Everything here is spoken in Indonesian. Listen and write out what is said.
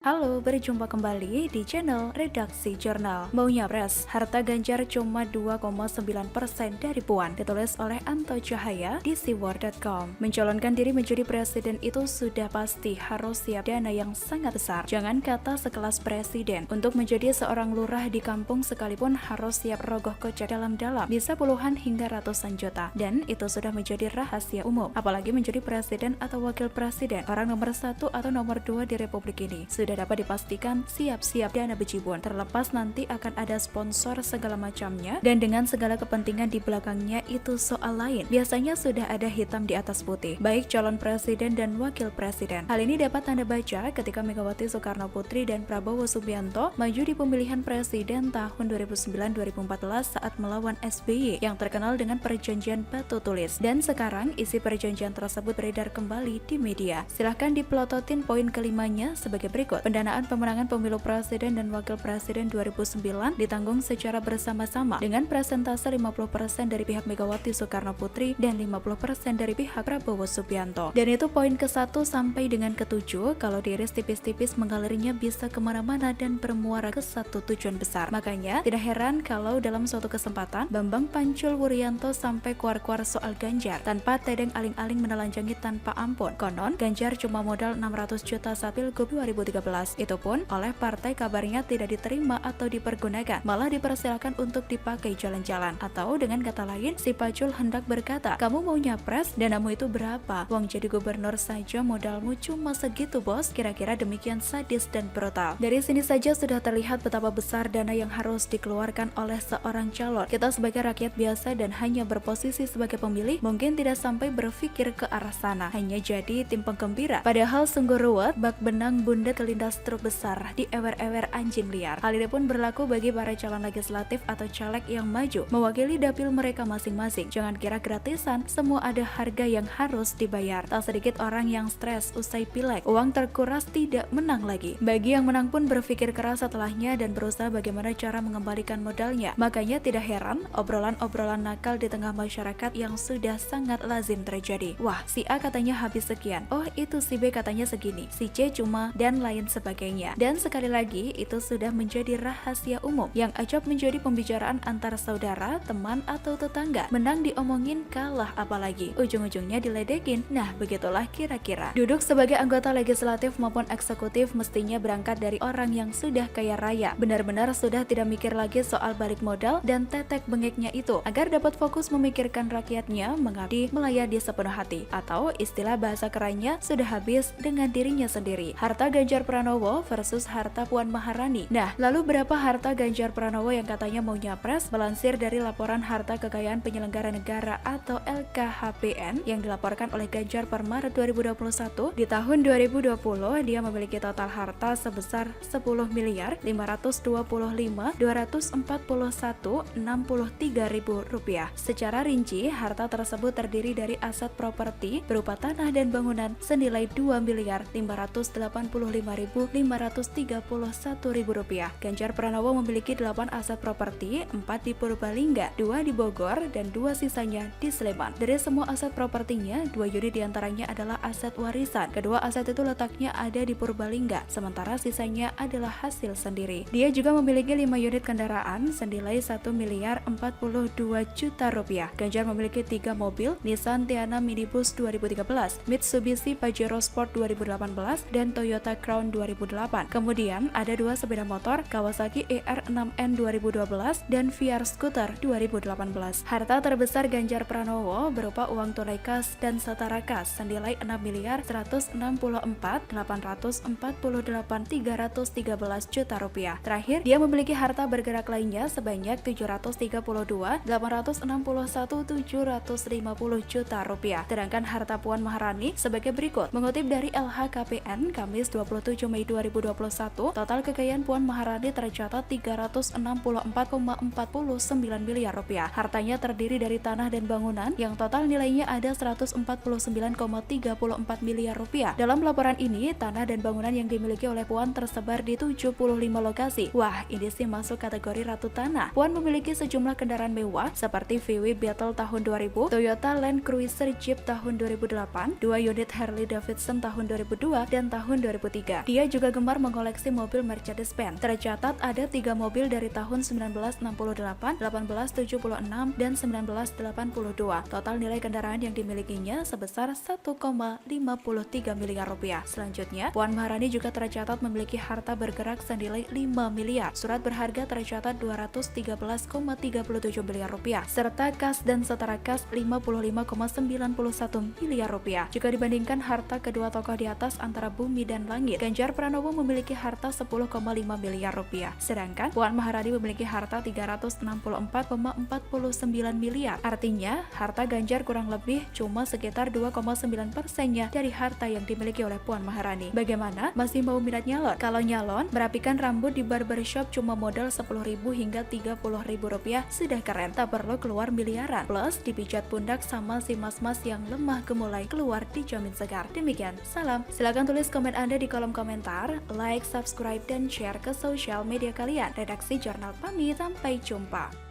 Halo, berjumpa kembali di channel Redaksi Jurnal. Maunya Pres, harta Ganjar cuma 2,9% dari Puan, ditulis oleh Anto Cahaya di siwar.com. Mencalonkan diri menjadi presiden itu sudah pasti harus siap dana yang sangat besar. Jangan kata sekelas presiden, untuk menjadi seorang lurah di kampung sekalipun harus siap rogoh kocek dalam-dalam, bisa puluhan hingga ratusan juta. Dan itu sudah menjadi rahasia umum, apalagi menjadi presiden atau wakil presiden, orang nomor 1 atau nomor 2 di republik ini. Sudah dapat dipastikan siap-siap dana bejibun, terlepas nanti akan ada sponsor segala macamnya, dan dengan segala kepentingan di belakangnya itu soal lain. Biasanya sudah ada hitam di atas putih, baik calon presiden dan wakil presiden. Hal ini dapat Anda baca ketika Megawati Soekarno Putri dan Prabowo Subianto maju di pemilihan presiden tahun 2009-2014 saat melawan SBY yang terkenal dengan perjanjian batu tulis. Dan sekarang isi perjanjian tersebut beredar kembali di media. Silahkan dipelototin poin kelimanya sebagai berikut. Pendanaan pemenangan pemilu presiden dan wakil presiden 2009 ditanggung secara bersama-sama dengan persentase 50% dari pihak Megawati Soekarno Putri dan 50% dari pihak Prabowo Subianto. Dan itu poin ke-1 sampai dengan ke-7, kalau diiris tipis-tipis mengalirnya bisa kemana-mana dan bermuara ke satu tujuan besar. Makanya tidak heran kalau dalam suatu kesempatan Bambang Pancul Wuryanto sampai kuar-kuar soal Ganjar tanpa tedeng aling-aling menelanjangi tanpa ampun. Konon Ganjar cuma modal 600 juta saat Pilgub 2013. Itu pun oleh partai kabarnya tidak diterima atau dipergunakan, malah dipersilakan untuk dipakai jalan-jalan. Atau dengan kata lain, si Pacul hendak berkata, kamu mau nyapres, danamu itu berapa? Uang jadi gubernur saja modalmu cuma segitu bos. Kira-kira demikian sadis dan brutal. Dari sini saja sudah terlihat betapa besar dana yang harus dikeluarkan oleh seorang calon. Kita sebagai rakyat biasa dan hanya berposisi sebagai pemilih mungkin tidak sampai berpikir ke arah sana, hanya jadi tim penggembira. Padahal sungguh ruwet, bak benang bunda terlindas truk besar di ewer-ewer anjing liar. Hal ini pun berlaku bagi para calon legislatif atau caleg yang maju mewakili dapil mereka masing-masing. Jangan kira gratisan, semua ada harga yang harus dibayar. Tak sedikit orang yang stres usai pileg, uang terkuras tidak menang lagi. Bagi yang menang pun berpikir keras setelahnya dan berusaha bagaimana cara mengembalikan modalnya. Makanya tidak heran obrolan-obrolan nakal di tengah masyarakat yang sudah sangat lazim terjadi. Wah, si A katanya habis sekian, oh itu si B katanya segini, si C cuma, dan lain sebagainya. Dan sekali lagi itu sudah menjadi rahasia umum yang acap menjadi pembicaraan antar saudara, teman atau tetangga. Menang diomongin, kalah apalagi ujung-ujungnya diledekin. Nah, begitulah kira-kira. Duduk sebagai anggota legislatif maupun eksekutif mestinya berangkat dari orang yang sudah kaya raya, benar-benar sudah tidak mikir lagi soal balik modal dan tetek bengeknya itu, agar dapat fokus memikirkan rakyatnya, mengabdi, melayani sepenuh hati. Atau istilah bahasa kerennya sudah habis dengan dirinya sendiri. Harta Ganjar Pranowo versus harta Puan Maharani. Nah, lalu berapa harta Ganjar Pranowo yang katanya mau nyapres? Melansir dari laporan harta kekayaan penyelenggara negara atau LKHPN yang dilaporkan oleh Ganjar per Maret 2021, di tahun 2020 dia memiliki total harta sebesar 10 miliar 525 241 63 ribu rupiah. Secara rinci, harta tersebut terdiri dari aset properti berupa tanah dan bangunan senilai 2 miliar 585 531 ribu rupiah. Ganjar Pranowo memiliki 8 aset properti, 4 di Purbalingga, 2 di Bogor, dan 2 sisanya di Sleman. Dari semua aset propertinya, 2 unit diantaranya adalah aset warisan. Kedua aset itu letaknya ada di Purbalingga, sementara sisanya adalah hasil sendiri. Dia juga memiliki 5 unit kendaraan senilai 1 miliar 42 juta rupiah. Ganjar memiliki 3 mobil, Nissan Tiana Minibus 2013, Mitsubishi Pajero Sport 2018, dan Toyota Crown 2008. Kemudian ada 2 sepeda motor, Kawasaki ER6N 2012 dan VR Scooter 2018. Harta terbesar Ganjar Pranowo berupa uang tunai kas dan setara kas senilai 6 miliar 164 848 313 juta rupiah. Terakhir, dia memiliki harta bergerak lainnya sebanyak 732 861 750 juta rupiah. Sedangkan harta Puan Maharani sebagai berikut. Mengutip dari LHKPN Kamis 27 Mei 2021, total kekayaan Puan Maharani tercatat 364,49 miliar rupiah. Hartanya terdiri dari tanah dan bangunan yang total nilainya ada 149,34 miliar rupiah. Dalam laporan ini, tanah dan bangunan yang dimiliki oleh Puan tersebar di 75 lokasi. Wah, ini sih masuk kategori ratu tanah. Puan memiliki sejumlah kendaraan mewah seperti VW Beetle tahun 2000, Toyota Land Cruiser Jeep tahun 2008, 2 unit Harley Davidson tahun 2002 dan tahun 2003. Dia juga gemar mengoleksi mobil Mercedes-Benz. Tercatat ada 3 mobil dari tahun 1968, 1876, dan 1982. Total nilai kendaraan yang dimilikinya sebesar 1,53 miliar rupiah. Selanjutnya, Puan Maharani juga tercatat memiliki harta bergerak senilai 5 miliar. Surat berharga tercatat 213,37 miliar rupiah, serta kas dan setara kas 55,91 miliar rupiah. Jika dibandingkan harta kedua tokoh di atas antara bumi dan langit, Ganjar Pranowo memiliki harta 10,5 miliar rupiah, sedangkan Puan Maharani memiliki harta 364,49 miliar. Artinya, harta Ganjar kurang lebih cuma sekitar 2,9%-nya dari harta yang dimiliki oleh Puan Maharani. Bagaimana? Masih mau minat nyalon? Kalau nyalon, merapikan rambut di barbershop cuma modal 10.000 hingga 30.000 rupiah sudah keren, tak perlu keluar miliaran. Plus, dipijat pundak sama si mas-mas yang lemah gemulai keluar dijamin segar. Demikian, salam. Silahkan tulis komen Anda di kolom komentar, like, subscribe, dan share ke sosial media kalian. Redaksi Jurnal pamit, sampai jumpa.